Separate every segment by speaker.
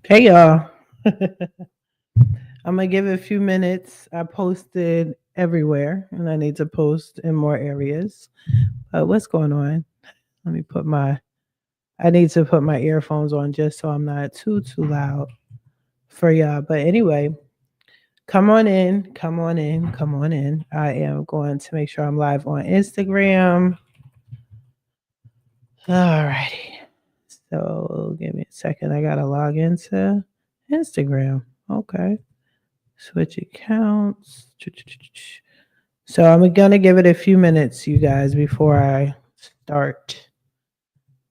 Speaker 1: Hey y'all. I'm gonna give it a few minutes. I posted everywhere and I need to post in more areas. What's going on? Let me put my I need to put my earphones on just so I'm not too loud for y'all. But anyway, come on in, come on in, come on in. I am going to make sure I'm live on Instagram. Alrighty. So give me a second. I gotta log into Instagram. Okay. Switch accounts. So I'm going to give it a few minutes, you guys, before I start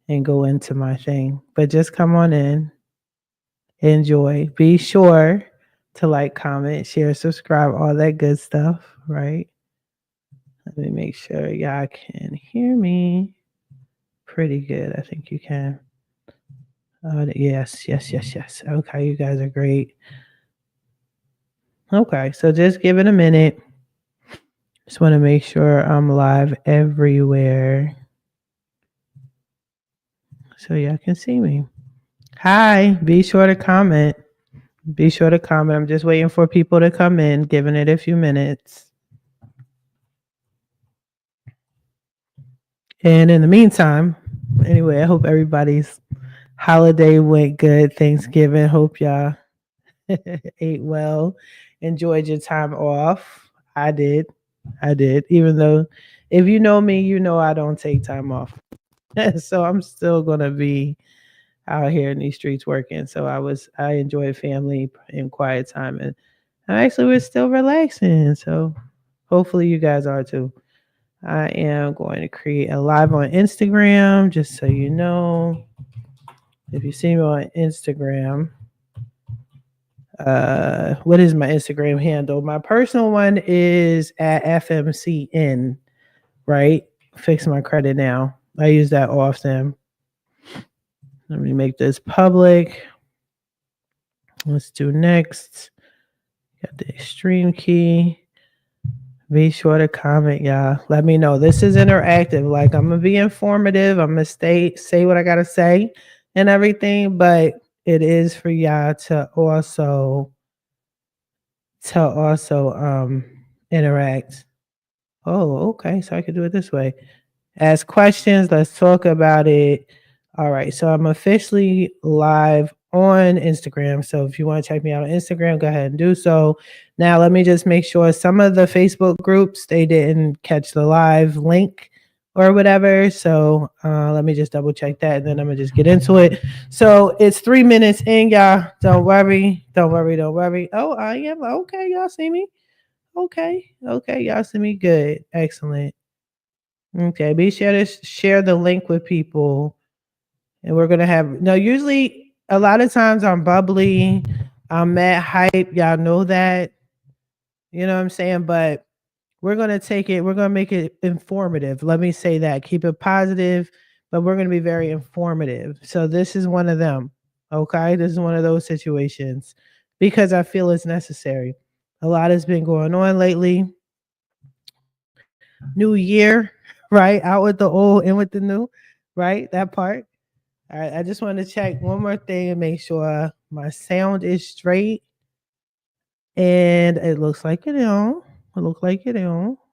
Speaker 1: and go into my thing. But just come on in, enjoy. Be sure to like, comment, share, subscribe, all that good stuff, right? Let me make sure y'all can hear me pretty good. I think you can. Yes. Okay, you guys are great. Okay, so just give it a minute. Just want to make sure I'm live everywhere so y'all can see me. Hi, be sure to comment. Be sure to comment. I'm just waiting for people to come in, giving it a few minutes. And in the meantime, anyway, I hope everybody's holiday went good. Thanksgiving. Hope y'all ate well, enjoyed your time off. I did. Even though if you know me, you know I don't take time off. So I'm still gonna be out here in these streets working. So I enjoyed family and quiet time, and I actually was still relaxing. So hopefully you guys are too. I am going to create a live on Instagram, just so you know. If you see me on Instagram, what is my Instagram handle? My personal one is at FMCN, right? Fix my credit now. I use that often. Let me make this public. Let's do next. Got the extreme key. Be sure to comment, y'all. Let me know. This is interactive. Like, I'm gonna be informative. I'm gonna say what I gotta say and everything, but it is for y'all to also interact. Oh, okay. So I could do it this way. Ask questions. Let's talk about it. All right. So I'm officially live on Instagram. So if you want to check me out on Instagram, go ahead and do so. Now, let me just make sure some of the Facebook groups, they didn't catch the live link or whatever. So let me just double check that. And then I'm going to just get into it. So it's 3 minutes in, y'all. Don't worry. Oh, I am. Okay. Y'all see me? Okay. Y'all see me? Good. Excellent. Okay, be sure to share the link with people. And we're gonna have usually a lot of times I'm bubbly, I'm mad hype, y'all know that. You know what I'm saying? But we're gonna make it informative. Let me say that. Keep it positive, but we're gonna be very informative. So this is one of them. Okay. This is one of those situations because I feel it's necessary. A lot has been going on lately. New year, right? Out with the old, in with the new, right? That part. All right. I just want to check one more thing and make sure my sound is straight. And it looks like it is.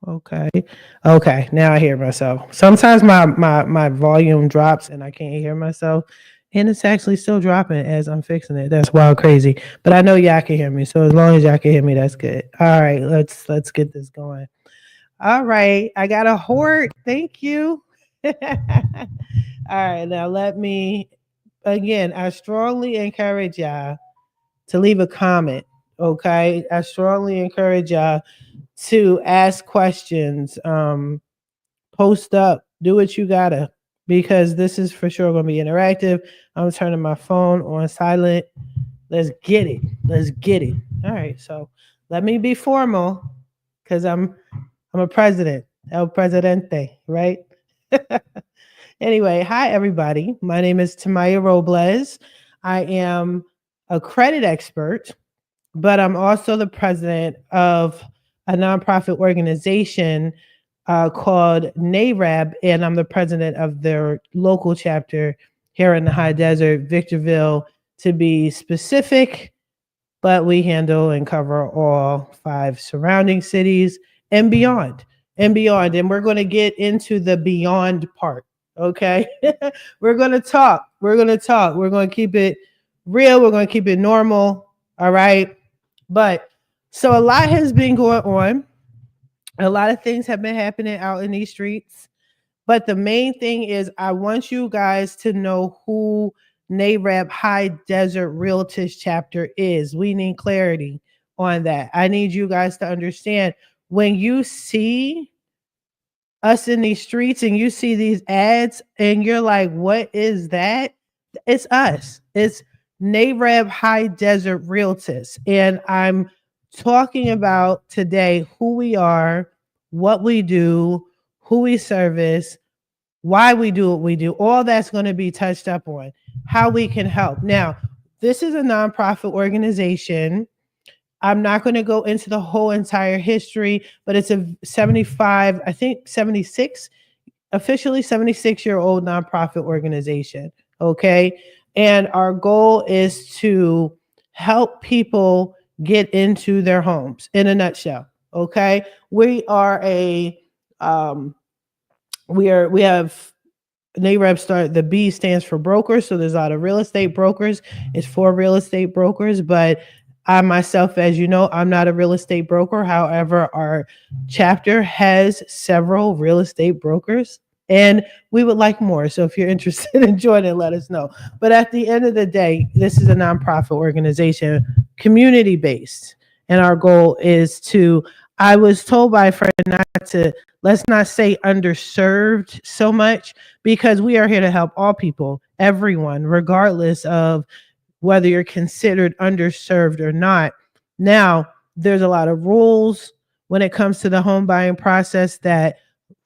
Speaker 1: Okay. Okay. Now I hear myself. Sometimes my volume drops and I can't hear myself. And it's actually still dropping as I'm fixing it. That's wild crazy. But I know y'all can hear me. So as long as y'all can hear me, that's good. All right, let's get this going. All right. I got a horde. Thank you. All right. Now let me again, I strongly encourage y'all to leave a comment. Okay. I strongly encourage y'all to ask questions. Post up, do what you gotta, because this is for sure gonna be interactive. I'm turning my phone on silent. Let's get it. All right. So let me be formal because I'm a president, El Presidente, right? Anyway, hi everybody. My name is Tamiya Robles. I am a credit expert, but I'm also the president of a nonprofit organization called NAREB, and I'm the president of their local chapter here in the high desert, Victorville, to be specific. But we handle and cover all 5 surrounding cities and beyond, and beyond. And we're going to get into the beyond part. Okay. We're going to talk. We're going to talk. We're going to keep it real. We're going to keep it normal. All right. But so a lot has been going on. A lot of things have been happening out in these streets. But the main thing is, I want you guys to know who NAREB High Desert Realtist chapter is. We need clarity on that. I need you guys to understand, when you see us in these streets and you see these ads and you're like, what is that? It's us. It's NAREB High Desert Realtist. And I'm talking about today who we are, what we do, who we service, why we do what we do. All that's going to be touched up on, how we can help. Now, this is a nonprofit organization. I'm not going to go into the whole entire history, but it's a 75, I think 76, officially 76-year-old nonprofit organization. Okay. And our goal is to help people get into their homes in a nutshell. Okay. We are we have NAREB the B stands for brokers. So there's a lot of real estate brokers. It's for real estate brokers, but I myself, as you know, I'm not a real estate broker. However, our chapter has several real estate brokers and we would like more. So if you're interested in joining, let us know. But at the end of the day, this is a nonprofit organization, community based. And our goal is to, I was told by a friend not to, let's not say underserved so much, because we are here to help all people, everyone, regardless of whether you're considered underserved or not. Now, there's a lot of rules when it comes to the home buying process that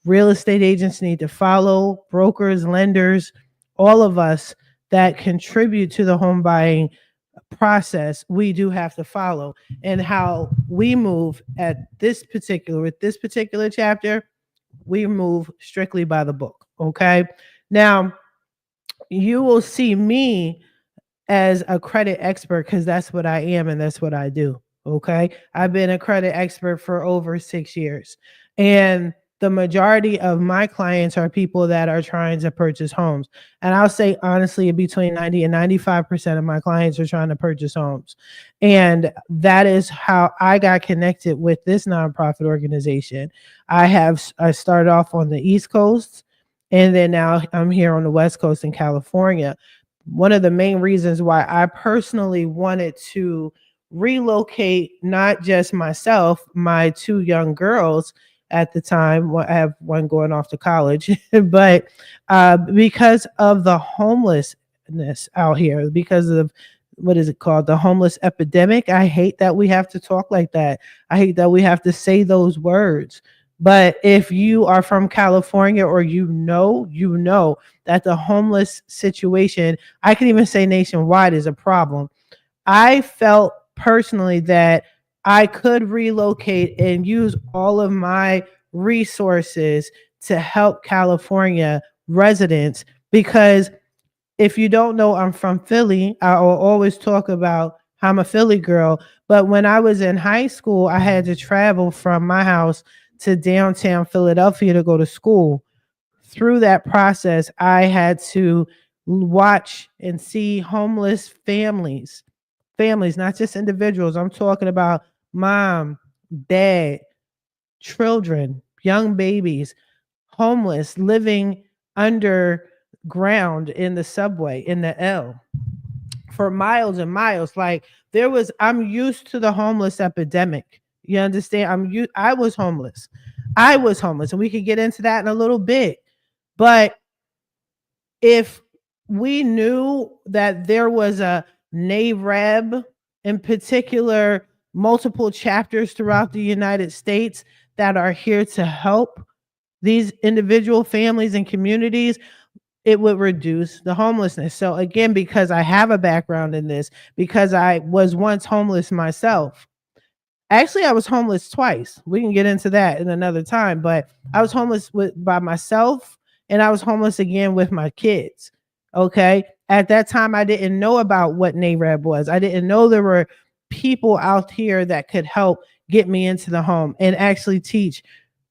Speaker 1: real estate agents need to follow, brokers, lenders, all of us that contribute to the home buying process, we do have to follow. And how we move with this particular chapter, we move strictly by the book. Okay. Now, you will see me as a credit expert because that's what I am and that's what I do. Okay. I've been a credit expert for over 6 years. And the majority of my clients are people that are trying to purchase homes. And I'll say honestly, between 90 and 95% of my clients are trying to purchase homes. And that is how I got connected with this nonprofit organization. I started off on the East Coast, and then now I'm here on the West Coast in California. One of the main reasons why I personally wanted to relocate, not just myself, my 2 young girls at the time, I have one going off to college, but because of the homelessness out here, because of what is it called? The homeless epidemic. I hate that we have to talk like that. I hate that we have to say those words. But if you are from California or you know that the homeless situation, I can even say nationwide, is a problem. I felt personally that I could relocate and use all of my resources to help California residents, because if you don't know, I'm from Philly. I will always talk about how I'm a Philly girl. But when I was in high school, I had to travel from my house to downtown Philadelphia to go to school. Through that process, I had to watch and see homeless families, not just individuals. I'm talking about mom, dad, children, young babies, homeless, living underground in the subway, in the L, for miles and miles. Like, I'm used to the homeless epidemic. You understand? I was homeless. And we could get into that in a little bit. But if we knew that there was a NAREB, in particular, multiple chapters throughout the United States that are here to help these individual families and communities, it would reduce the homelessness. So again, because I have a background in this, because I was once homeless myself, Actually, I was homeless twice. We can get into that in another time, but I was homeless by myself, and I was homeless again with my kids. Okay. At that time, I didn't know about what NAREB was. I didn't know there were people out here that could help get me into the home and actually teach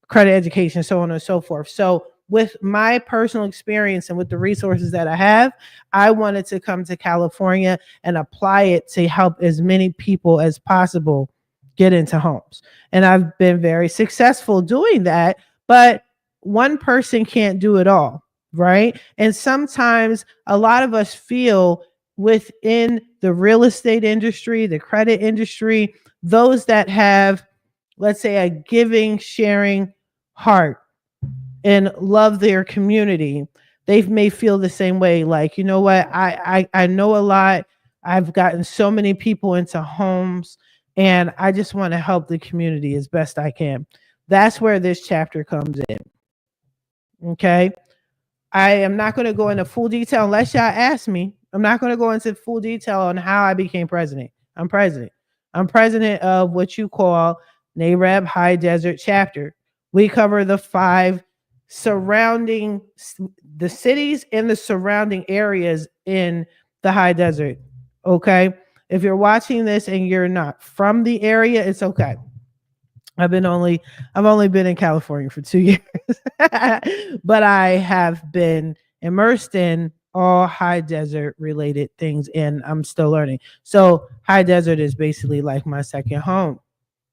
Speaker 1: credit education, so on and so forth. So, with my personal experience and with the resources that I have, I wanted to come to California and apply it to help as many people as possible get into homes. And I've been very successful doing that, but one person can't do it all, right? And sometimes a lot of us feel within the real estate industry, the credit industry, those that have, let's say, a giving, sharing heart and love their community, they may feel the same way. Like, you know what? I know a lot. I've gotten so many people into homes, and I just want to help the community as best I can. That's where this chapter comes in. Okay. I am not going to go into full detail unless y'all ask me. I'm not going to go into full detail on how I became president. I'm president. I'm president of what you call NAREB High Desert Chapter. We cover the 5 surrounding the cities and the surrounding areas in the high desert. Okay. If you're watching this and you're not from the area, it's okay. I've only been in California for 2 years, but I have been immersed in all high desert related things, and I'm still learning. So high desert is basically like my second home.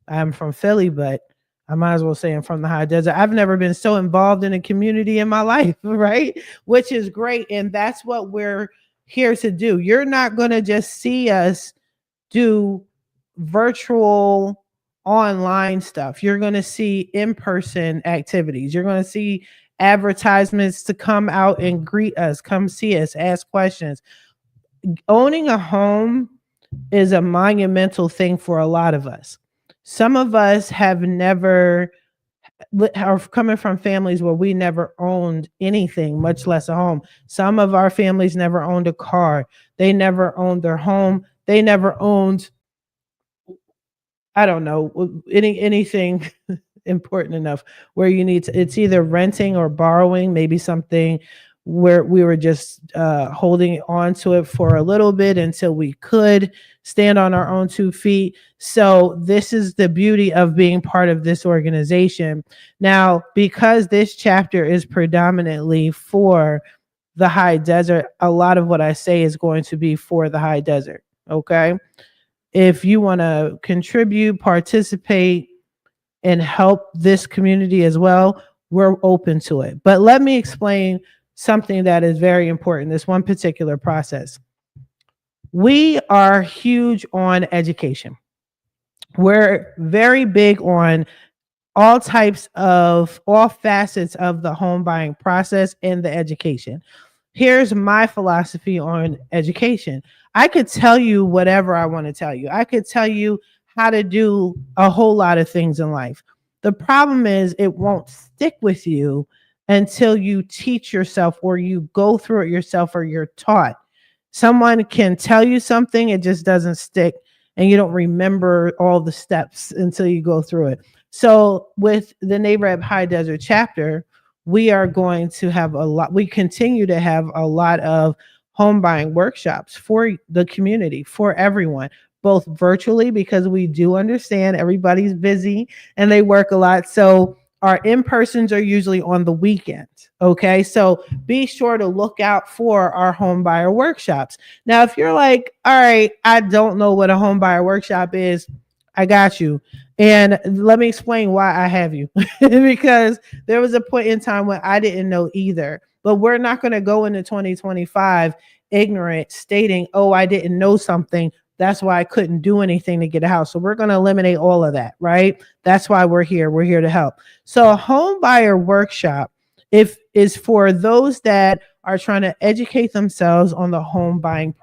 Speaker 1: I'm from Philly, but I might as well say I'm from the high desert. I've never been so involved in a community in my life, right? Which is great. And that's what we're here to do. You're not going to just see us do virtual online stuff. You're going to see in-person activities. You're going to see advertisements to come out and greet us, come see us, ask questions. Owning a home is a monumental thing for a lot of us. Some of us are coming from families where we never owned anything, much less a home. Some of our families never owned a car. They never owned their home. They never owned, I don't know, anything important enough where you need to, it's either renting or borrowing, maybe something where we were just holding on to it for a little bit until we could stand on our own 2 feet. So this is the beauty of being part of this organization. Now, because this chapter is predominantly for the high desert, a lot of what I say is going to be for the high desert. Okay. If you want to contribute, participate, and help this community as well, we're open to it. But let me explain something that is very important, this one particular process. We are huge on education. We're very big on all facets of the home buying process and the education. Here's my philosophy on education. I could tell you whatever I want to tell you. I could tell you how to do a whole lot of things in life. The problem is it won't stick with you until you teach yourself or you go through it yourself or you're taught. Someone can tell you something, it just doesn't stick, and you don't remember all the steps until you go through it. So with the NAREB High Desert chapter, we continue to have a lot of home buying workshops for the community, for everyone, both virtually, because we do understand everybody's busy and they work a lot. So our in-persons are usually on the weekends. Okay. So be sure to look out for our home buyer workshops. Now, if you're like, all right, I don't know what a home buyer workshop is, I got you. And let me explain why I have you. Because there was a point in time when I didn't know either. But we're not going to go into 2025 ignorant, stating, oh, I didn't know something, that's why I couldn't do anything to get a house. So we're going to eliminate all of that, right? That's why we're here. We're here to help. So a home buyer workshop is for those that are trying to educate themselves on the home buying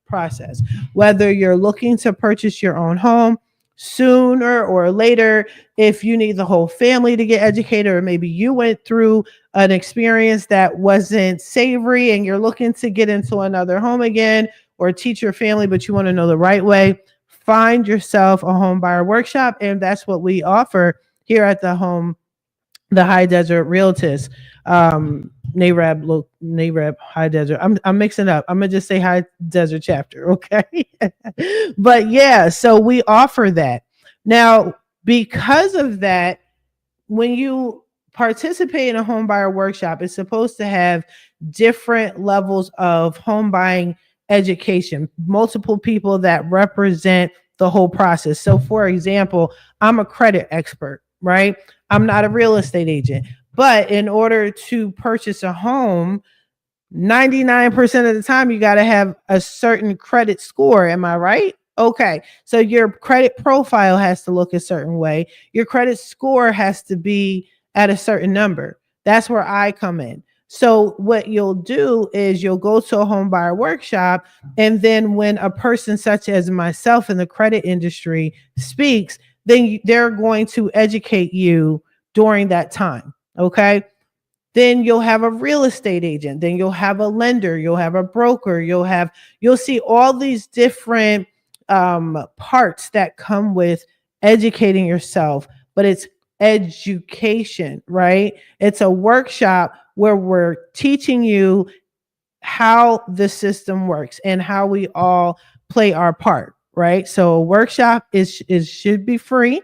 Speaker 1: process. Whether you're looking to purchase your own home sooner or later, if you need the whole family to get educated, or maybe you went through an experience that wasn't savory and you're looking to get into another home again, or teach your family, but you want to know the right way, find yourself a home buyer workshop. And that's what we offer here at the High Desert Realtist. NAREB High Desert. I'm mixing up. I'm gonna just say High Desert chapter, okay? But yeah, so we offer that. Now, because of that, when you participate in a home buyer workshop, it's supposed to have different levels of home buying education, multiple people that represent the whole process. So, for example, I'm a credit expert, right? I'm not a real estate agent, but in order to purchase a home, 99% of the time you got to have a certain credit score. Am I right? Okay. So your credit profile has to look a certain way. Your credit score has to be at a certain number. That's where I come in. So what you'll do is you'll go to a home buyer workshop, and then when a person such as myself in the credit industry speaks, then they're going to educate you during that time. Okay. Then you'll have a real estate agent, then you'll have a lender, you'll have a broker, you'll see all these different parts that come with educating yourself. But it's education, right? It's a workshop where we're teaching you how the system works and how we all play our part, right? So a workshop is should be free.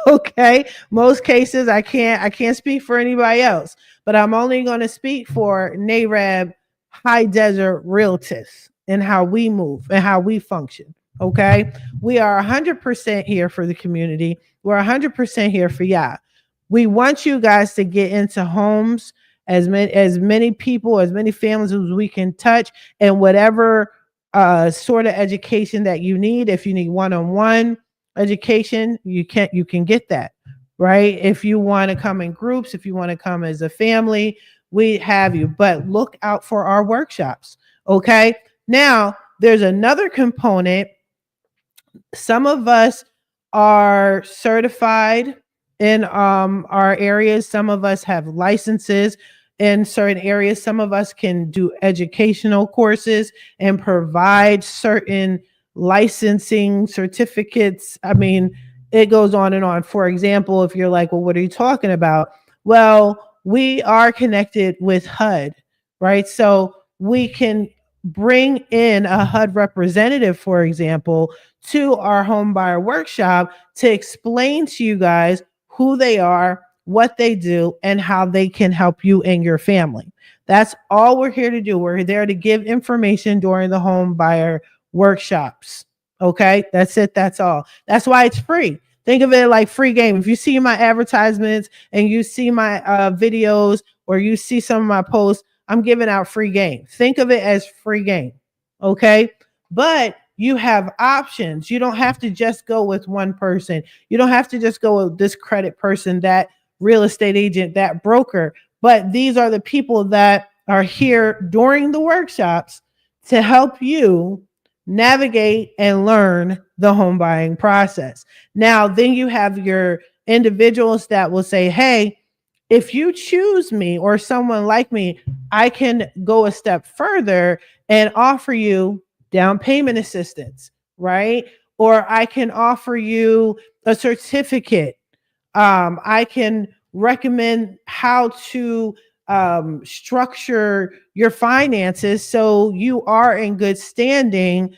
Speaker 1: Okay. Most cases I can't speak for anybody else, but I'm only going to speak for NAREB High Desert Realtist and how we move and how we function. Okay. We are 100% here for the community. We're 100% here for y'all. We want you guys to get into homes, as many people, as many families as we can touch, and whatever sort of education that you need. If you need one-on-one education, you can get that, right? If you want to come in groups, if you want to come as a family, we have you. But look out for our workshops. Okay. Now there's another component. Some of us are certified in our areas. Some of us have licenses in certain areas. Some of us can do educational courses and provide certain licensing certificates. I mean, it goes on and on. For example, if you're like, well, what are you talking about? Well, we are connected with HUD, right? So we can bring in a HUD representative, for example, to our home buyer workshop to explain to you guys who they are, what they do, and how they can help you and your family. That's all we're here to do. We're there to give information during the home buyer workshops. Okay, that's it. That's all. That's why it's free. Think of it like free game. If you see my advertisements and you see my videos, or you see some of my posts, I'm giving out free game. Think of it as free game. Okay. But you have options. You don't have to just go with one person. You don't have to just go with this credit person, that real estate agent, that broker. But these are the people that are here during the workshops to help you navigate and learn the home buying process. Now, then you have your individuals that will say, hey, if you choose me or someone like me, I can go a step further and offer you down payment assistance, right? Or I can offer you a certificate. I can recommend how to structure your finances so you are in good standing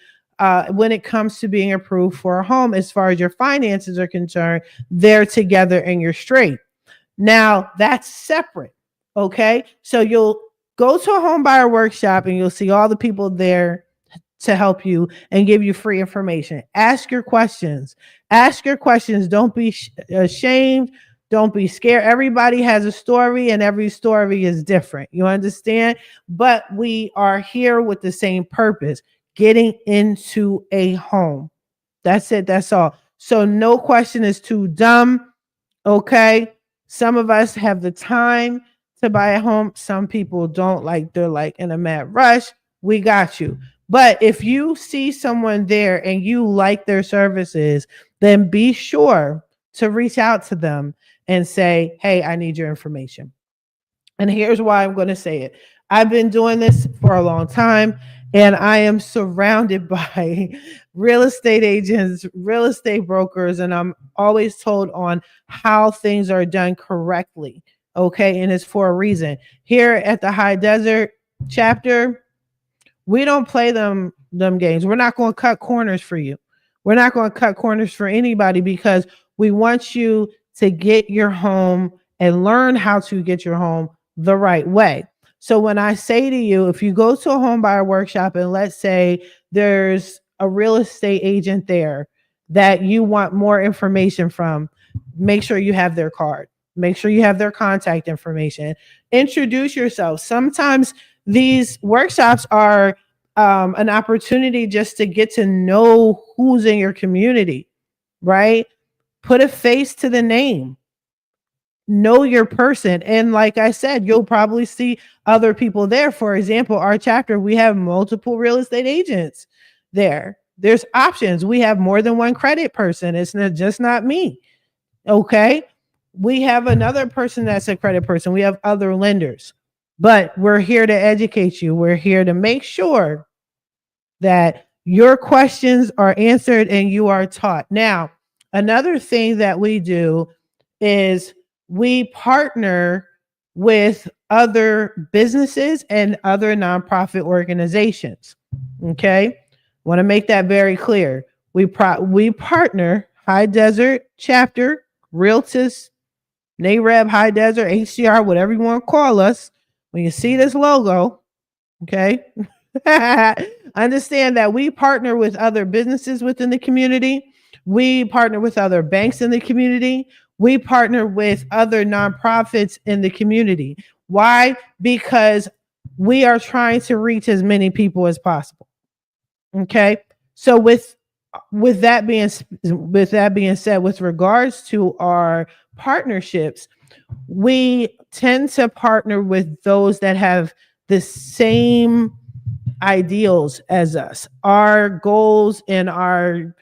Speaker 1: when it comes to being approved for a home. As far as your finances are concerned, they're together and you're straight. Now that's separate. Okay. So you'll go to a home buyer workshop and you'll see all the people there to help you and give you free information. Ask your questions. Ask your questions. Don't be ashamed. Don't be scared. Everybody has a story and every story is different. You understand? But we are here with the same purpose, getting into a home. That's it. That's all. So no question is too dumb. Okay. Some of us have the time to buy a home. Some people don't, like they're like in a mad rush. We got you. But if you see someone there and you like their services, then be sure to reach out to them and say, hey, I need your information. And here's why I'm going to say it. I've been doing this for a long time, And I am surrounded by real estate agents, real estate brokers, and I'm always told on how things are done correctly. Okay. And it's for a reason. Here at the High Desert chapter, we don't play them games. We're not going to cut corners for you. We're not going to cut corners for anybody because we want you to get your home and learn how to get your home the right way. So when I say to you, if you go to a home buyer workshop and let's say there's a real estate agent there that you want more information from, make sure you have their card. Make sure you have their contact information. Introduce yourself. Sometimes these workshops are an opportunity just to get to know who's in your community, right? Put a face to the name. Know your person. And like I said, you'll probably see other people there. For example, our chapter, we have multiple real estate agents there. There's options. We have more than one credit person. It's not me. Okay. We have another person that's a credit person. We have other lenders, but we're here to educate you. We're here to make sure that your questions are answered and you are taught. Now, another thing that we do is we partner with other businesses and other nonprofit organizations. Okay. Want to make that very clear. We partner High Desert chapter, Realtist, NAREB, High Desert, HCR, whatever you want to call us. When you see this logo, okay, understand that we partner with other businesses within the community. We partner with other banks in the community. We partner with other nonprofits in the community. Why? Because we are trying to reach as many people as possible. Okay. So with that being said, with regards to our partnerships, we tend to partner with those that have the same ideals as us. Our goals and our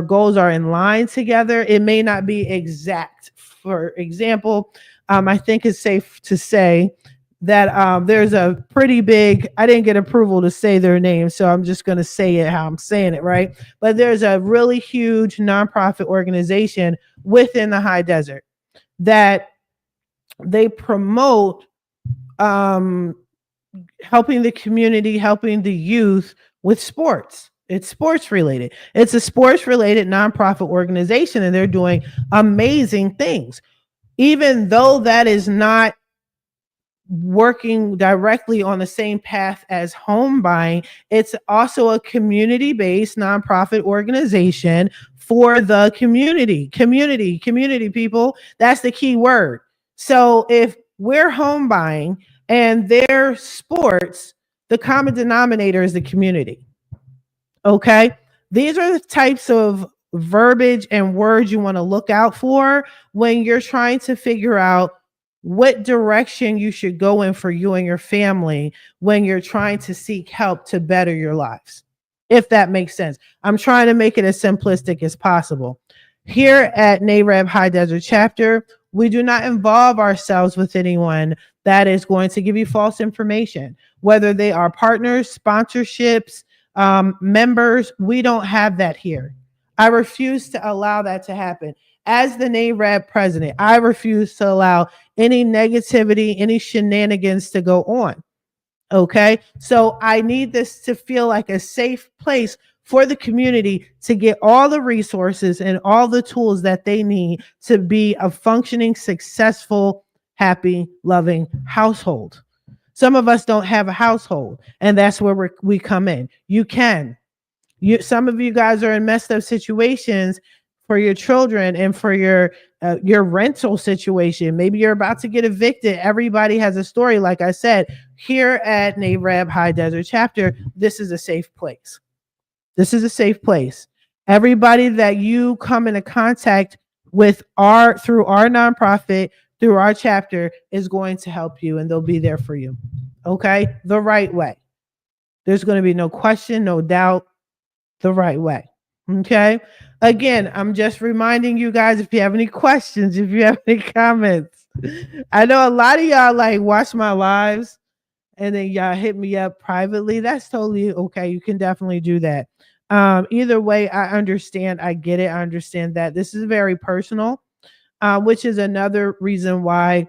Speaker 1: goals are in line together. It may not be exact. For example, I think it's safe to say that there's a pretty big, I didn't get approval to say their name, so I'm just going to say it how I'm saying it, right? But there's a really huge nonprofit organization within the High Desert that they promote helping the community, helping the youth with sports. It's sports related. It's a sports related nonprofit organization, and they're doing amazing things. Even though that is not working directly on the same path as home buying, it's also a community-based nonprofit organization for the community people. That's the key word. So if we're home buying and their sports, the common denominator is the community. Okay. These are the types of verbiage and words you want to look out for when you're trying to figure out what direction you should go in for you and your family when you're trying to seek help to better your lives. If that makes sense. I'm trying to make it as simplistic as possible. Here at NAREB High Desert chapter, we do not involve ourselves with anyone that is going to give you false information, whether they are partners, sponsorships, members. We don't have that here. I refuse to allow that to happen. As the NAREB president, I refuse to allow any negativity, any shenanigans to go on. Okay. So I need this to feel like a safe place for the community to get all the resources and all the tools that they need to be a functioning, successful, happy, loving household. Some of us don't have a household, and that's where we come in. You can. Some of you guys are in messed up situations for your children and for your rental situation. Maybe you're about to get evicted. Everybody has a story. Like I said, here at NAREB High Desert chapter, this is a safe place. This is a safe place. Everybody that you come into contact with through our nonprofit, through our chapter, is going to help you, and they'll be there for you. Okay? The right way. There's going to be no question, no doubt. The right way. Okay. Again, I'm just reminding you guys, if you have any questions, if you have any comments. I know a lot of y'all like watch my lives and then y'all hit me up privately, that's totally okay. You can definitely do that. Either way, I understand. I get it. I understand that this is very personal, which is another reason why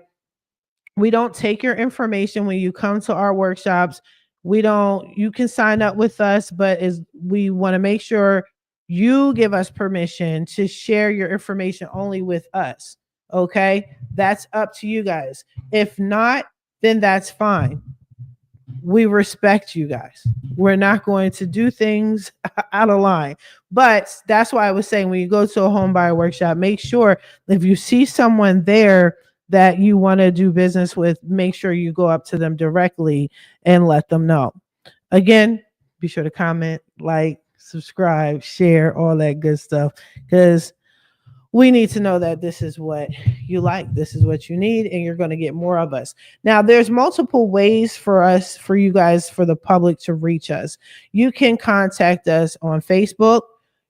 Speaker 1: we don't take your information when you come to our workshops. We don't, you can sign up with us, but is we want to make sure you give us permission to share your information only with us. Okay? That's up to you guys. If not, then that's fine. We respect you guys. We're not going to do things out of line. But that's why I was saying, when you go to a home buyer workshop, make sure if you see someone there that you want to do business with, make sure you go up to them directly and let them know. Again, be sure to comment, like, subscribe, share, all that good stuff, because we need to know that this is what you like, this is what you need, and you're going to get more of us. Now, there's multiple ways for us, for you guys, for the public to reach us. You can contact us on Facebook.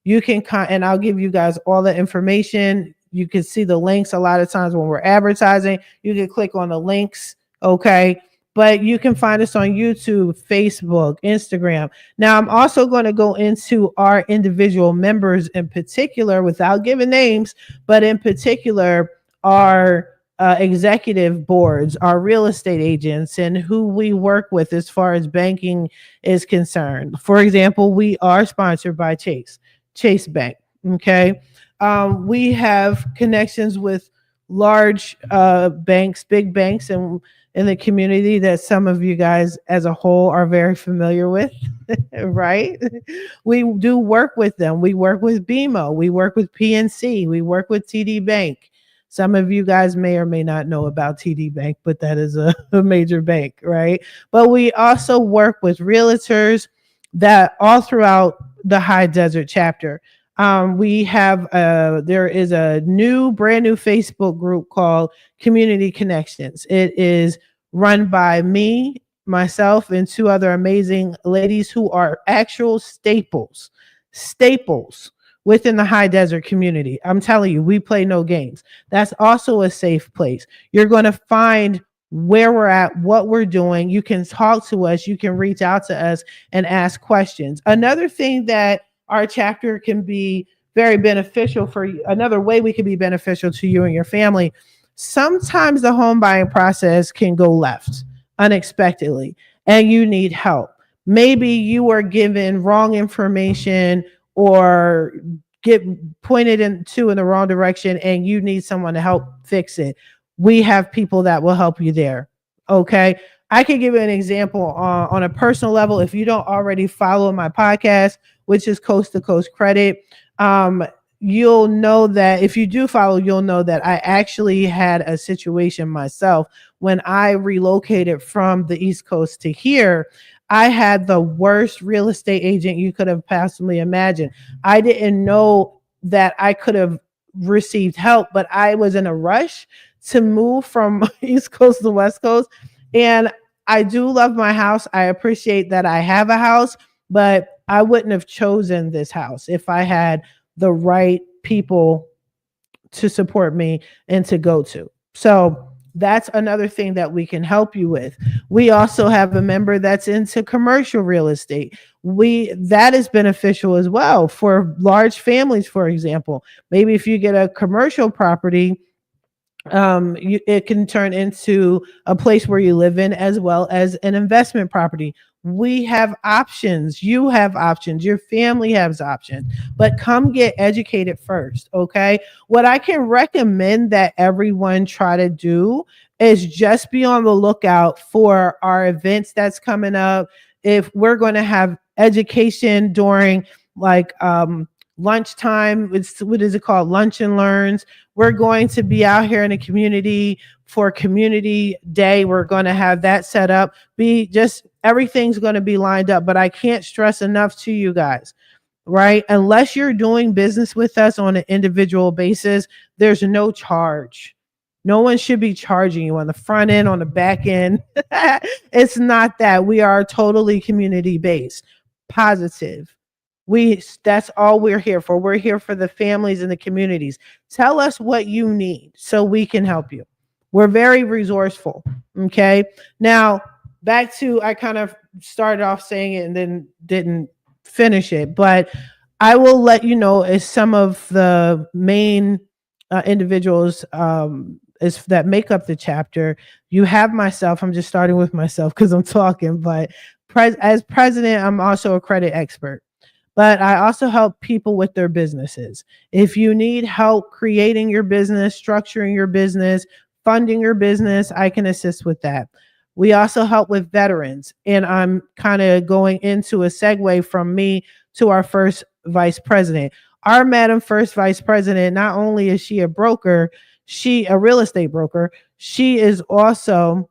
Speaker 1: You can and I'll give you guys all the information. You can see the links a lot of times when we're advertising. You can click on the links, okay? But you can find us on YouTube, Facebook, Instagram. Now, I'm also going to go into our individual members in particular, without giving names, but in particular, our executive boards, our real estate agents, and who we work with as far as banking is concerned. For example, we are sponsored by Chase Bank. Okay. We have connections with large banks, big banks, and in the community that some of you guys as a whole are very familiar with, right? We do work with them. We work with BMO. We work with PNC. We work with TD Bank. Some of you guys may or may not know about TD Bank, but that is a major bank, right? But we also work with realtors that all throughout the High Desert chapter. We have there is a brand new Facebook group called Community Connections. It is run by me, myself, and two other amazing ladies who are actual staples within the High Desert community. I'm telling you, we play no games. That's also a safe place. You're going to find where we're at, what we're doing. You can talk to us. You can reach out to us and ask questions. Another thing that our chapter can be very beneficial for you. Another way we can be beneficial to you and your family. Sometimes the home buying process can go left unexpectedly and you need help. Maybe you are given wrong information or get pointed in the wrong direction and you need someone to help fix it. We have people that will help you there. Okay. I can give you an example on a personal level. If you don't already follow my podcast, which is Coast to Coast Credit, you'll know that if you do follow, you'll know that I actually had a situation myself when I relocated from the East Coast to here. I had the worst real estate agent you could have possibly imagined. I didn't know that I could have received help, but I was in a rush to move from East Coast to West Coast. And I do love my house. I appreciate that I have a house, but I wouldn't have chosen this house if I had the right people to support me and to go to. So that's another thing that we can help you with. We also have a member that's into commercial real estate. That is beneficial as well for large families, for example. Maybe if you get a commercial property, it can turn into a place where you live in as well as an investment property. We have options. You have options. Your family has options. But come get educated first, okay? What I can recommend that everyone try to do is just be on the lookout for our events that's coming up. If we're going to have education during like lunchtime, what is it called? Lunch and Learns. We're going to be out here in the community for community day. We're going to have that set up. Everything's going to be lined up, but I can't stress enough to you guys, right? Unless you're doing business with us on an individual basis, there's no charge. No one should be charging you on the front end, on the back end. It's not that. We are totally community based, positive. That's all we're here for. We're here for the families and the communities. Tell us what you need so we can help you. We're very resourceful. Okay. Now, back to, I kind of started off saying it and then didn't finish it, but I will let you know as some of the main individuals is that make up the chapter. You have myself. I'm just starting with myself because I'm talking, but as president, I'm also a credit expert. But I also help people with their businesses. If you need help creating your business, structuring your business, funding your business, I can assist with that. We also help with veterans. And I'm kind of going into a segue from me to our first vice president. Our Madam First Vice President, not only is she a broker, she a real estate broker, she is also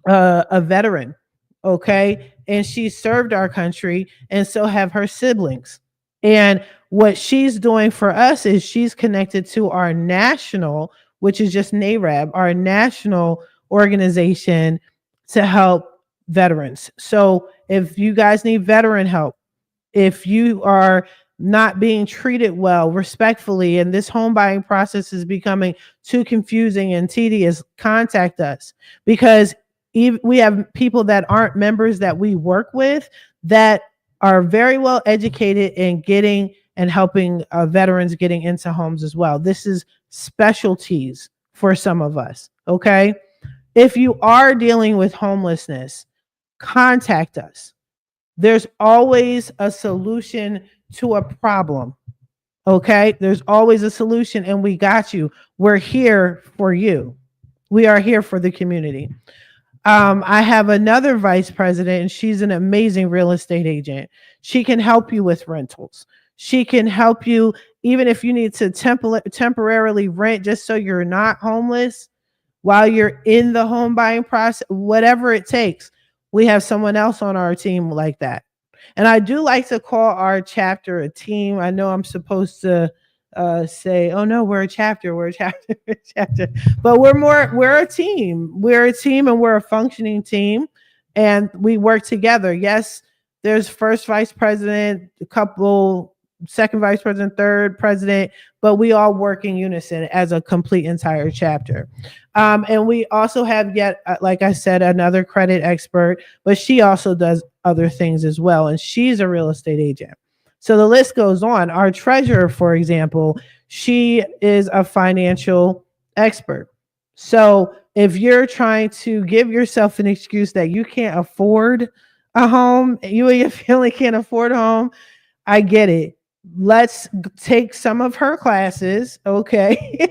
Speaker 1: a veteran. Okay. And she served our country, and so have her siblings. And what she's doing for us is she's connected to our national, which is just NAREB, our national organization to help veterans. So if you guys need veteran help, if you are not being treated well, respectfully, and this home buying process is becoming too confusing and tedious, contact us, because we have people that aren't members that we work with that are very well educated in getting and helping veterans getting into homes as well. This is specialties for some of us. Okay. If you are dealing with homelessness, contact us. There's always a solution to a problem. Okay. There's always a solution, and we got you. We're here for you. We are here for the community. I have another vice president, and she's an amazing real estate agent. She can help you with rentals. She can help you even if you need to temporarily rent just so you're not homeless while you're in the home buying process, whatever it takes. We have someone else on our team like that. And I do like to call our chapter a team. I know I'm supposed to say, oh no, we're a chapter, we're a chapter, we're a chapter. But we're a team. We're a team, and we're a functioning team, and we work together. Yes, there's first vice president, a couple, second vice president, third president, but we all work in unison as a complete entire chapter. And we also have yet, like I said, another credit expert, but she also does other things as well. And she's a real estate agent. So the list goes on. Our treasurer, for example, she is a financial expert. So if you're trying to give yourself an excuse that you can't afford a home, you and your family can't afford a home, I get it. Let's take some of her classes. Okay.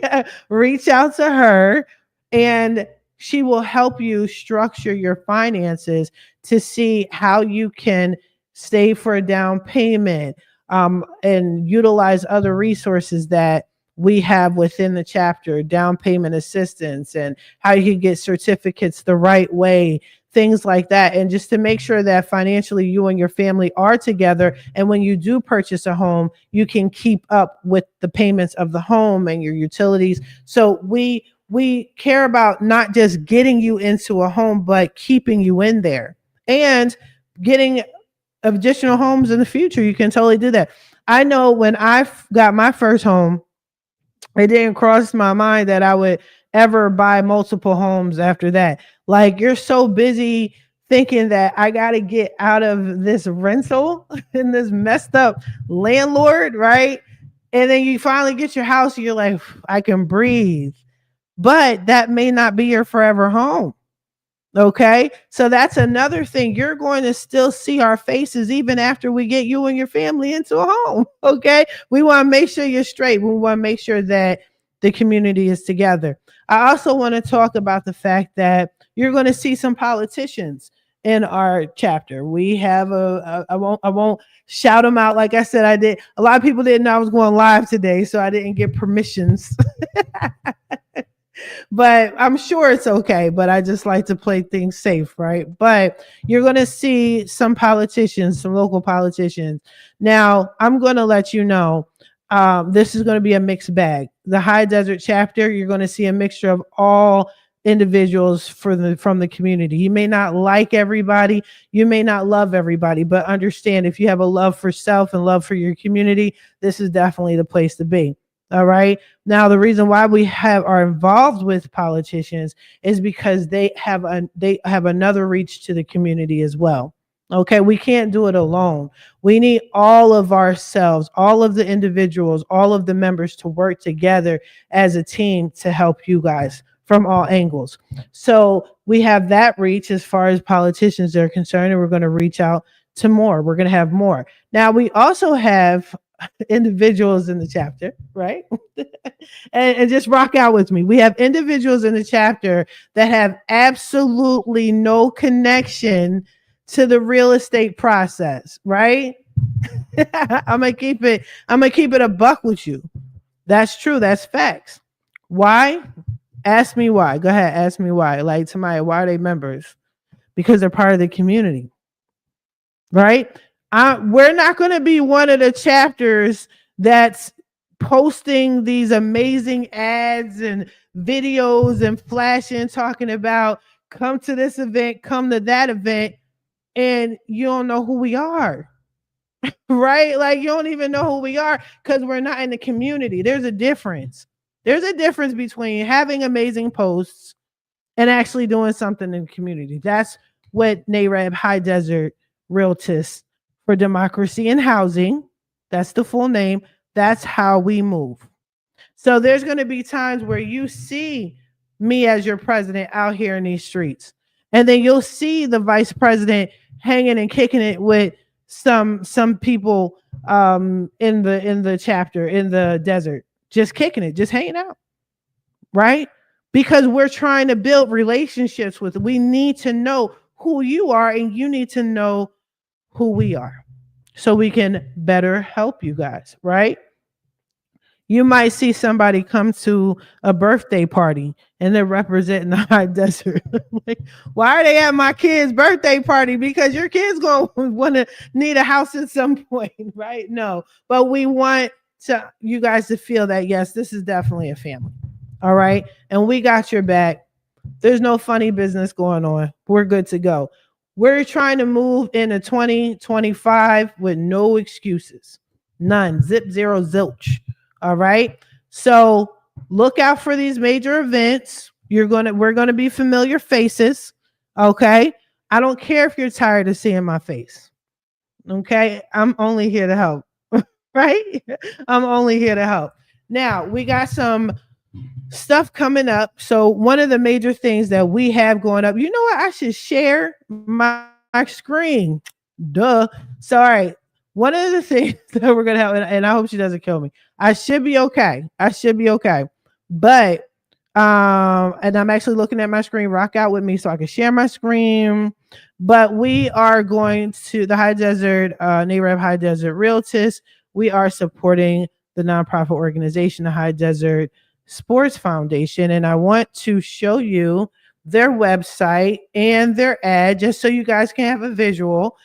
Speaker 1: Reach out to her, and she will help you structure your finances to see how you can save for a down payment, and utilize other resources that we have within the chapter, down payment assistance, and how you can get certificates the right way, things like that. And just to make sure that financially you and your family are together. And when you do purchase a home, you can keep up with the payments of the home and your utilities. So we care about not just getting you into a home, but keeping you in there and getting additional homes in the future. You can totally do that. I know when I got my first home, it didn't cross my mind that I would ever buy multiple homes after that. Like, you're so busy thinking that I got to get out of this rental and this messed up landlord, right? And then you finally get your house and you're like, I can breathe. But that may not be your forever home. Okay. So that's another thing. You're going to still see our faces even after we get you and your family into a home. Okay. We want to make sure you're straight. We want to make sure that the community is together. I also want to talk about the fact that you're going to see some politicians in our chapter. We have I won't shout them out. Like I said, I did. A lot of people didn't know I was going live today, so I didn't get permissions. But I'm sure it's okay. But I just like to play things safe, right? But you're going to see some politicians, some local politicians. Now, I'm going to let you know, this is going to be a mixed bag. The High Desert chapter, you're going to see a mixture of all individuals from the community. You may not like everybody, you may not love everybody, but understand, if you have a love for self and love for your community, this is definitely the place to be. All right. Now, the reason why we are involved with politicians is because they have another reach to the community as well. Okay, we can't do it alone. We need all of ourselves, all of the individuals, all of the members to work together as a team to help you guys from all angles. So we have that reach as far as politicians are concerned, and we're going to reach out to more. We're going to have more. Now, we also have individuals in the chapter, right? And just rock out with me. We have individuals in the chapter that have absolutely no connection to the real estate process, right? I'm gonna keep it a buck with you. That's true. That's facts. Why? Ask me why. Go ahead, ask me why. Like Tamiya, why are they members? Because they're part of the community, right? We're not going to be one of the chapters that's posting these amazing ads and videos and flashing, talking about come to this event, come to that event, and you don't know who we are, right? Like you don't even know who we are because we're not in the community. There's a difference. There's a difference between having amazing posts and actually doing something in the community. That's what NAREB High Desert Realtist for Democracy and Housing. That's the full name. That's how we move. So there's going to be times where you see me as your president out here in these streets. And then you'll see the vice president hanging and kicking it with some people in the chapter in the desert, just kicking it, just hanging out, right? Because we're trying to build relationships with. We need to know who you are, and you need to know who we are, so we can better help you guys, right? You might see somebody come to a birthday party and they're representing the high desert. Like, why are they at my kid's birthday party? Because your kid's going to want to need a house at some point, right? No, but we want you guys to feel that, yes, this is definitely a family. All right. And we got your back. There's no funny business going on. We're good to go. We're trying to move into 2025 with no excuses. None. Zip, zero, zilch. All right. So look out for these major events. We're gonna be familiar faces. Okay. I don't care if you're tired of seeing my face. Okay. I'm only here to help. Right? I'm only here to help. Now we got some stuff coming up. So one of the major things that we have going up, you know what? I should share my screen. Duh. Sorry. One of the things that we're gonna have, and I hope she doesn't kill me. I should be okay. But and I'm actually looking at my screen. Rock out with me so I can share my screen. But we are going to the High Desert, NAREB High Desert Realtist. We are supporting the nonprofit organization, the High Desert Sports Foundation, and I want to show you their website and their ad just so you guys can have a visual.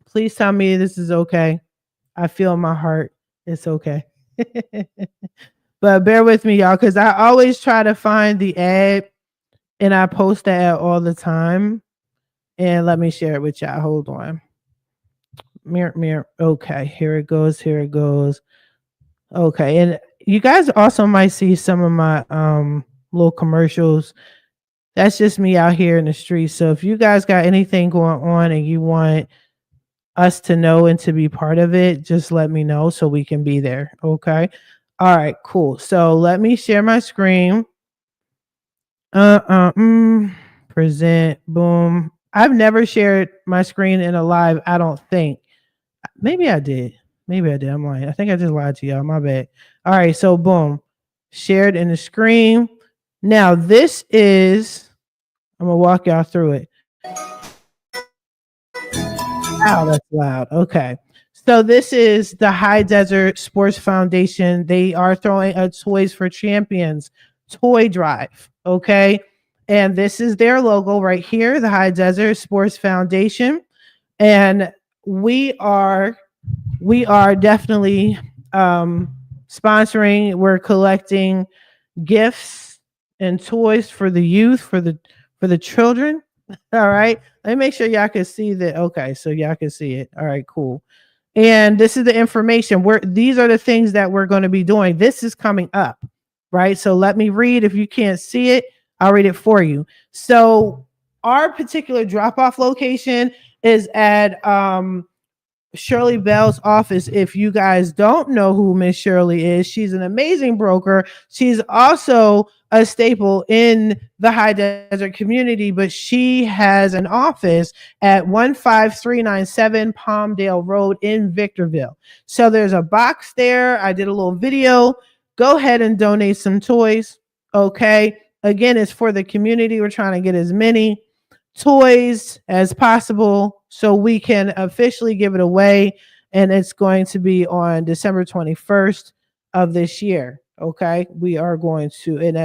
Speaker 1: Please tell me this is okay. I feel in my heart it's okay. But bear with me, y'all, because I always try to find the ad and I post the ad all the time. And let me share it with y'all. Hold on. Mirror. Okay, here it goes. Okay, and you guys also might see some of my little commercials. That's just me out here in the streets. So if you guys got anything going on and you want us to know and to be part of it, just let me know so we can be there. Okay. All right, cool. So let me share my screen. Present. Boom. I've never shared my screen in a live, I don't think. Maybe I did. I'm lying. I think I just lied to y'all. My bad. All right. So boom. Shared in the screen. Now this is, I'm gonna walk y'all through it. Wow, that's loud. Okay. So this is the High Desert Sports Foundation. They are throwing a Toys for Champions toy drive. Okay. And this is their logo right here, the High Desert Sports Foundation. And we are definitely sponsoring. We're collecting gifts and toys for the youth, for the children. All right. Let me make sure y'all can see that. Okay, so y'all can see it. All right, cool. And this is the information. These are the things that we're going to be doing. This is coming up, right? So let me read. If you can't see it, I'll read it for you. So our particular drop-off location is at Shirley Bell's office. If you guys don't know who Miss Shirley is, she's an amazing broker. She's also a staple in the high desert community, but she has an office at 15397 Palmdale Road in Victorville. So there's a box there. I did a little video. Go ahead and donate some toys. Okay. Again, it's for the community. We're trying to get as many toys as possible so we can officially give it away. And it's going to be on December 21st of this year. Okay. We are going to, and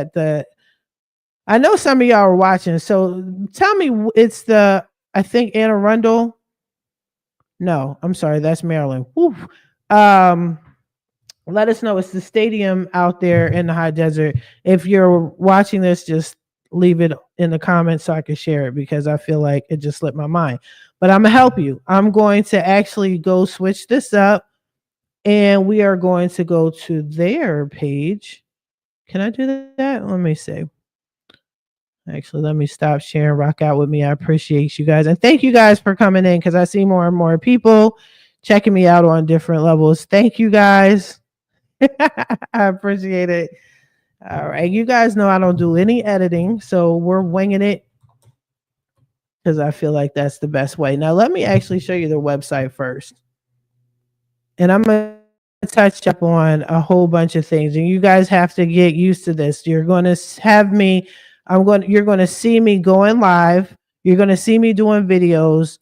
Speaker 1: I know some of y'all are watching. So tell me, it's I think Anne Arundel. No, I'm sorry. That's Maryland. Woo. Let us know. It's the stadium out there in the high desert. If you're watching this, just leave it in the comments so I can share it, because I feel like it just slipped my mind. But I'm gonna help you. I'm going to actually go switch this up, and we are going to go to their page. Can I do that? Let me see. Actually, let me stop sharing. Rock out with me. I appreciate you guys. And thank you guys for coming in, because I see more and more people checking me out on different levels. Thank you guys. I appreciate it. All right. You guys know I don't do any editing, so we're winging it because I feel like that's the best way. Now, let me actually show you their website first. And I'm going to touch up on a whole bunch of things. And you guys have to get used to this. You're going to have me, you're going to see me going live. You're going to see me doing videos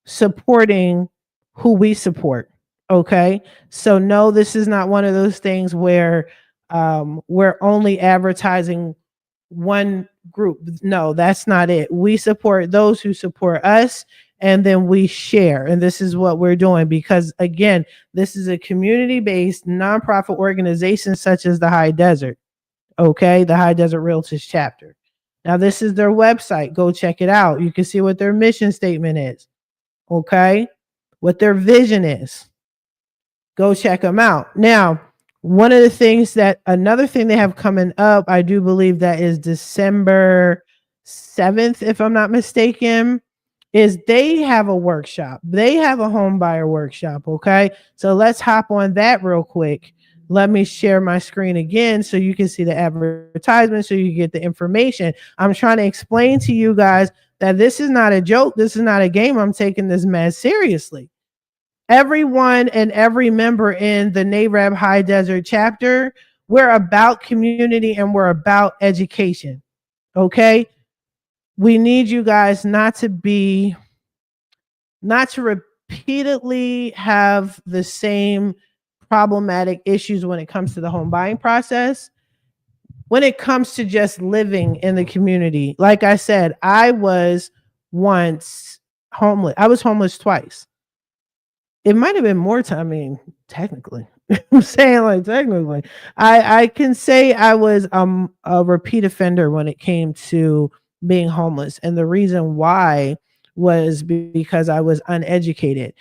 Speaker 1: supporting who we support. Okay. So no, this is not one of those things where we're only advertising one group. No, that's not it. We support those who support us, and then we share. And this is what we're doing, because again, this is a community-based nonprofit organization such as the High Desert. Okay. The High Desert Realtist chapter. Now, this is their website. Go check it out. You can see what their mission statement is. Okay. What their vision is. Go check them out. Now, one of the things another thing they have coming up, I do believe that is December 7th, if I'm not mistaken, is they have a workshop. They have a home buyer workshop. Okay. So let's hop on that real quick. Let me share my screen again so you can see the advertisement, so you get the information. I'm trying to explain to you guys that this is not a joke. This is not a game. I'm taking this mess seriously. Everyone and every member in the NAREB High Desert chapter, we're about community and we're about education. Okay. We need you guys not to repeatedly have the same problematic issues when it comes to the home buying process. When it comes to just living in the community, like I said, I was once homeless. I was homeless twice. It might have been more time. I mean, technically, I'm saying like technically, I can say I was a repeat offender when it came to being homeless, and the reason why was because I was uneducated.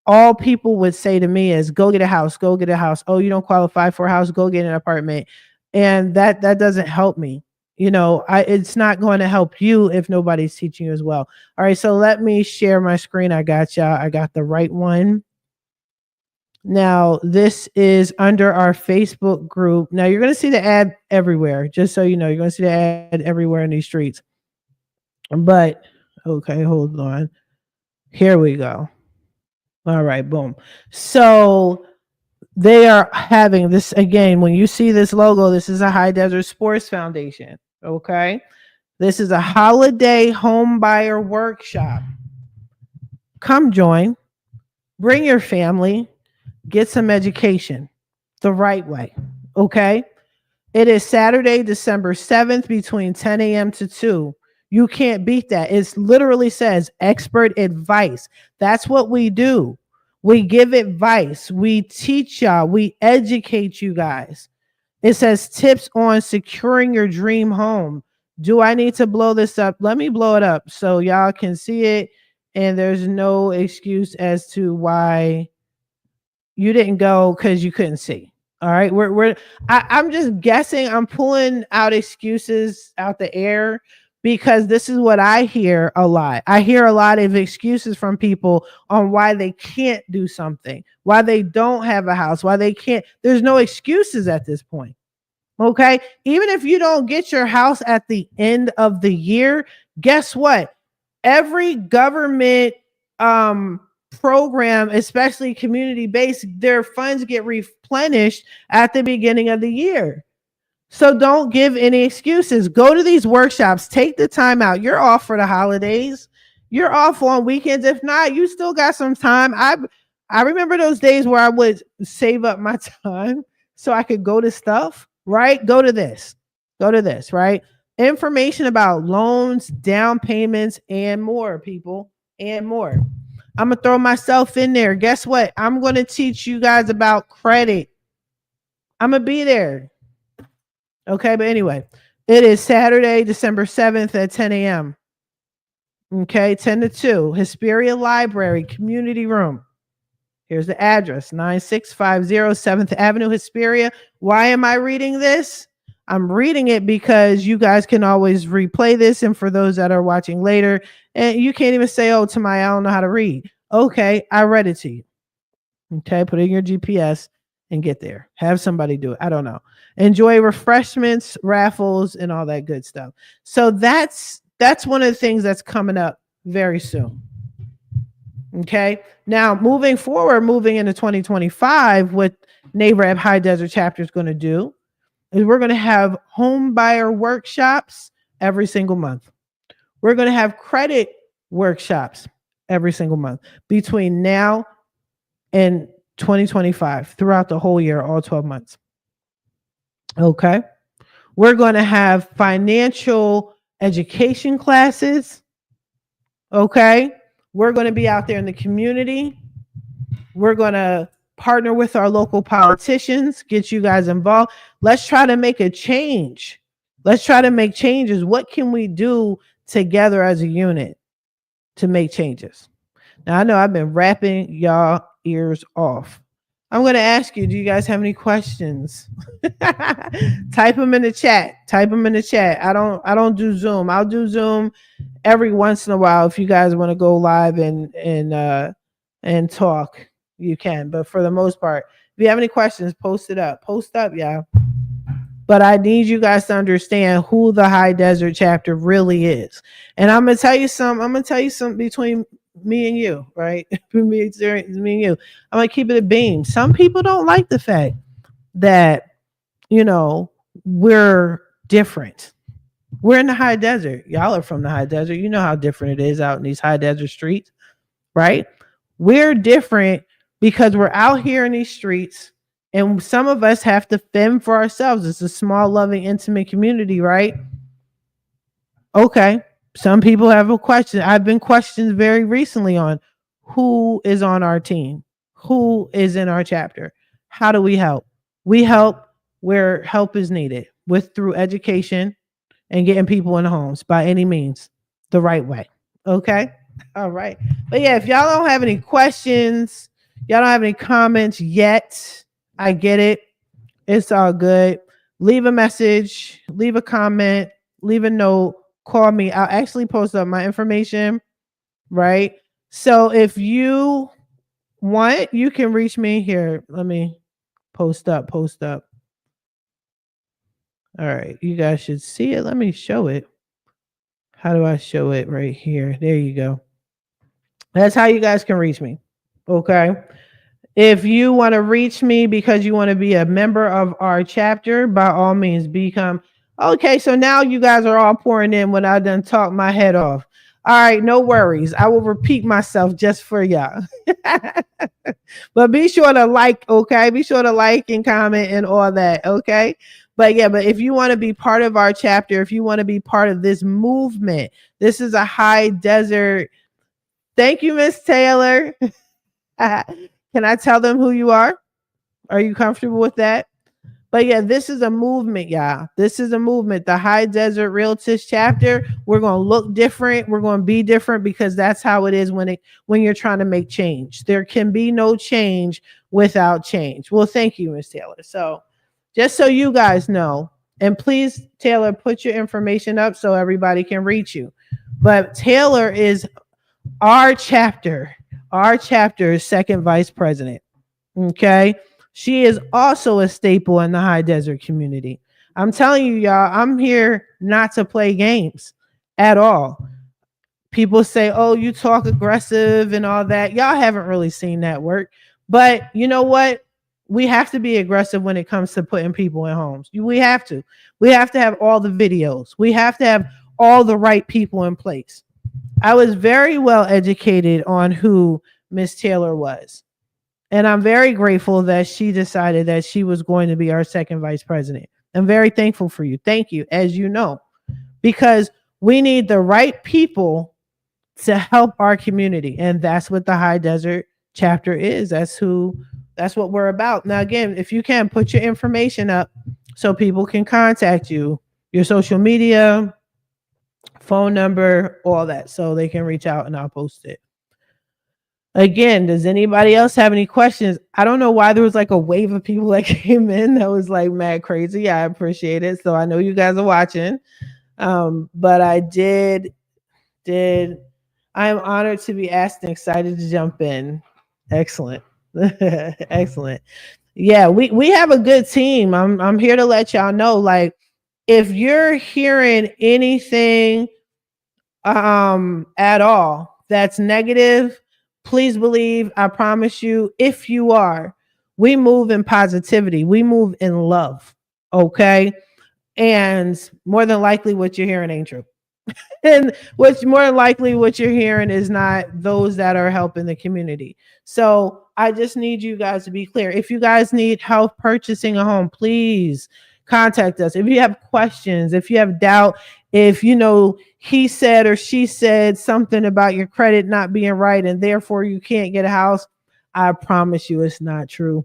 Speaker 1: All people would say to me is, go get a house, go get a house. Oh, you don't qualify for a house, go get an apartment. And that doesn't help me. It's not going to help you if nobody's teaching you as well. All right, so let me share my screen. I got y'all. I got the right one. Now, this is under our Facebook group. Now, you're going to see the ad everywhere, just so you know. You're going to see the ad everywhere in these streets. But, okay, hold on. Here we go. All right, boom. So they are having this again. When you see this logo, this is a High Desert Sports Foundation. Okay. This is a holiday home buyer workshop. Come join, bring your family, get some education the right way. Okay. It is Saturday, December 7th between 10 a.m. to 2. You can't beat that. It literally says expert advice. That's what we do. We give advice. We teach y'all. We educate you guys. It says tips on securing your dream home. Do I need to blow this up? Let me blow it up so y'all can see it. And there's no excuse as to why You didn't go because you couldn't see. All right. I'm just guessing. I'm pulling out excuses out the air because this is what I hear a lot. I hear a lot of excuses from people on why they can't do something, why they don't have a house, why they can't. There's no excuses at this point. Okay. Even if you don't get your house at the end of the year, guess what? Every government program, especially community based, their funds get replenished at the beginning of the year. So don't give any excuses. Go to these workshops, take the time out. You're off for the holidays. You're off on weekends. If not, you still got some time. I remember those days where I would save up my time so I could go to stuff, right? Go to this, right? Information about loans, down payments, and more, people, and more. I'm going to throw myself in there. Guess what? I'm going to teach you guys about credit. I'm going to be there. Okay, but anyway, it is Saturday, December 7th at 10 a.m. Okay, 10 to 2, Hesperia Library, Community Room. Here's the address, 9650 7th Avenue, Hesperia. Why am I reading this? I'm reading it because you guys can always replay this. And for those that are watching later, and you can't even say, oh, Tamiya, I don't know how to read. Okay, I read it to you. Okay, put in your GPS and get there. Have somebody do it. I don't know. Enjoy refreshments, raffles, and all that good stuff. So that's one of the things that's coming up very soon. Okay. Now, moving forward, moving into 2025, what NAREB High Desert Chapter is going to do is we're going to have home buyer workshops every single month. We're going to have credit workshops every single month between now and 2025, throughout the whole year, all 12 months. Okay. We're going to have financial education classes. Okay. We're going to be out there in the community. We're going to partner with our local politicians, get you guys involved. Let's try to make a change. Let's try to make changes. What can we do together as a unit to make changes? Now, I know I've been rapping y'all ears off. I'm going to ask you, do you guys have any questions? Type them in the chat. I don't do Zoom. I'll do Zoom every once in a while. If you guys want to go live and talk, you can. But for the most part, if you have any questions, post it up. Post up, y'all. But I need you guys to understand who the High Desert Chapter really is. And I'm going to tell you something between me and you, right? me and you. I'm going to keep it a beam. Some people don't like the fact that, we're different. We're in the high desert. Y'all are from the high desert. You know how different it is out in these high desert streets, right? We're different because we're out here in these streets, and some of us have to fend for ourselves. It's a small, loving, intimate community, right? Okay. Some people have a question. I've been questioned very recently on who is on our team, who is in our chapter. How do we help? We help where help is needed, through education and getting people in homes by any means, the right way. Okay. All right. But yeah, if y'all don't have any questions, y'all don't have any comments yet, I get it. It's all good. Leave a message, leave a comment, leave a note, call me. I'll actually post up my information, right? So if you want, you can reach me here. Let me post up. All right. You guys should see it. Let me show it. How do I show it? Right here. There you go. That's how you guys can reach me. Okay. If you want to reach me because you want to be a member of our chapter, by all means, become. Okay, so now you guys are all pouring in when I done talk my head off. All right, no worries. I will repeat myself just for y'all. But be sure to like, okay? Be sure to like and comment and all that, okay? But if you want to be part of our chapter, if you want to be part of this movement, this is a high desert. Thank you, Miss Taylor. Can I tell them who you are? Are you comfortable with that? But yeah, this is a movement, y'all. This is a movement. The High Desert Realtist chapter. We're gonna look different. We're gonna be different because that's how it is when you're trying to make change. There can be no change without change. Well, thank you, Miss Taylor. So, just so you guys know, and please, Taylor, put your information up so everybody can reach you. But Taylor is our chapter. Our chapter's second vice president. Okay. She is also a staple in the high desert community. I'm telling you, y'all, I'm here not to play games at all. People say, oh, you talk aggressive and all that. Y'all haven't really seen that work. But you know what? We have to be aggressive when it comes to putting people in homes. We have to. We have to have all the videos. We have to have all the right people in place. I was very well educated on who Miss Taylor was. And I'm very grateful that she decided that she was going to be our second vice president. I'm very thankful for you. Thank you, as you know, because we need the right people to help our community. And that's what the High Desert chapter is. That's what we're about. Now, again, if you can put your information up so people can contact you, your social media, phone number, all that, so they can reach out and I'll post it. Again, does anybody else have any questions? I don't know why there was like a wave of people that came in that was like mad crazy. I appreciate it. So I know you guys are watching. But I am honored to be asked and excited to jump in. Excellent. Excellent. Yeah, we have a good team. I'm here to let y'all know, like, if you're hearing anything at all that's negative, please believe, I promise you, if you are, we move in positivity, we move in love. Okay. And more than likely what you're hearing ain't true. And what's more than likely what you're hearing is not those that are helping the community. So I just need you guys to be clear. If you guys need help purchasing a home, please contact us. If you have questions, if you have doubt, if you know he said or she said something about your credit not being right and therefore you can't get a house, I promise you it's not true.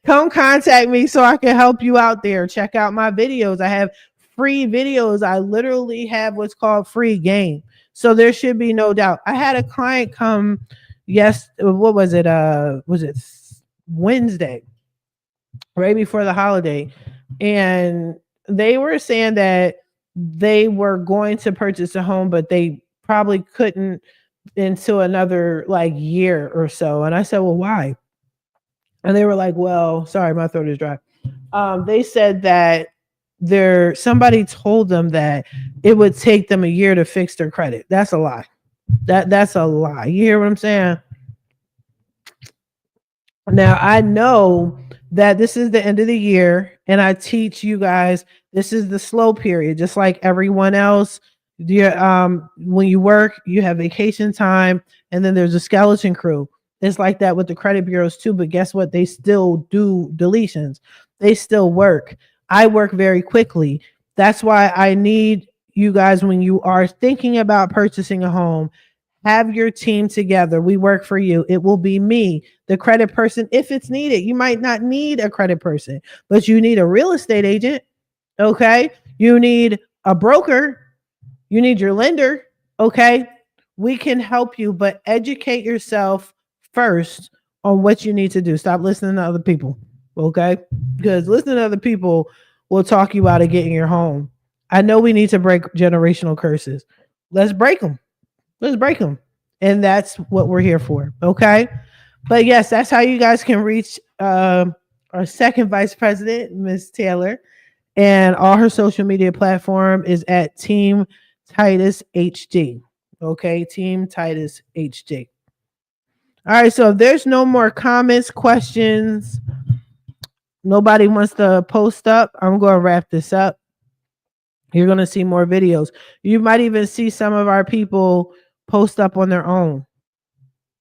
Speaker 1: Come contact me so I can help you out there. Check out my videos. I have free videos. I literally have what's called free game. So there should be no doubt. I had a client come, what was it? Was it Wednesday, right before the holiday? And they were saying that they were going to purchase a home, but they probably couldn't until another like year or so. And I said, well, why? And they were like, well, sorry, my throat is dry. They said that somebody told them that it would take them a year to fix their credit. That's a lie. That's a lie. You hear what I'm saying? Now I know that this is the end of the year, and I teach you guys this is the slow period, just like everyone else. When you work, you have vacation time, and then there's a skeleton crew. It's like that with the credit bureaus too, but guess what? They still do deletions. They still work. I work very quickly. That's why I need you guys, when you are thinking about purchasing a home, have your team together. We work for you. It will be me, the credit person, if it's needed. You might not need a credit person, but you need a real estate agent. Okay. You need a broker. You need your lender. Okay. We can help you, but educate yourself first on what you need to do. Stop listening to other people. Okay. Because listening to other people will talk you out of getting your home. I know we need to break generational curses. Let's break them. Let's break them. And that's what we're here for. Okay. But yes, that's how you guys can reach our second vice president, Miss Taylor. And all her social media platform is at Team Titus HD. Okay. Team Titus HD. All right. So if there's no more comments, questions, nobody wants to post up, I'm going to wrap this up. You're going to see more videos. You might even see some of our people post up on their own.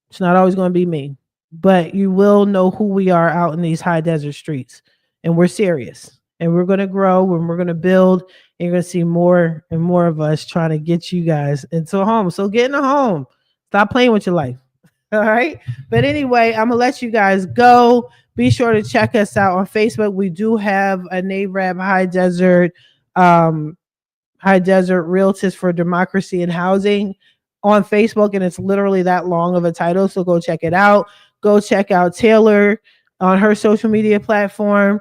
Speaker 1: It's not always going to be me, but you will know who we are out in these high desert streets. And we're serious. And we're going to grow and we're going to build. And you're going to see more and more of us trying to get you guys into a home. So get in a home. Stop playing with your life. All right. But anyway, I'm gonna let you guys go. Be sure to check us out on Facebook. We do have a NAREB High Desert Realtist for Democracy and Housing on Facebook, and it's literally that long of a title. So go check it out. Go check out Taylor on her social media platform.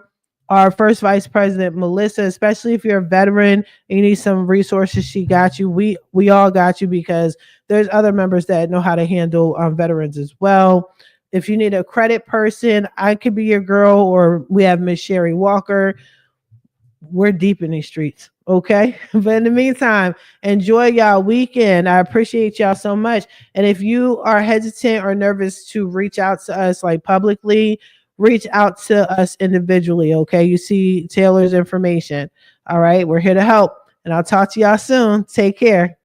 Speaker 1: Our first vice president, Melissa, especially if you're a veteran and you need some resources, she got you. We all got you because there's other members that know how to handle veterans as well. If you need a credit person, I could be your girl, or we have Miss Sherry Walker. We're deep in these streets. Okay. But in the meantime, enjoy y'all weekend. I appreciate y'all so much. And if you are hesitant or nervous to reach out to us like publicly, reach out to us individually. Okay. You see Taylor's information. All right. We're here to help. And I'll talk to y'all soon. Take care.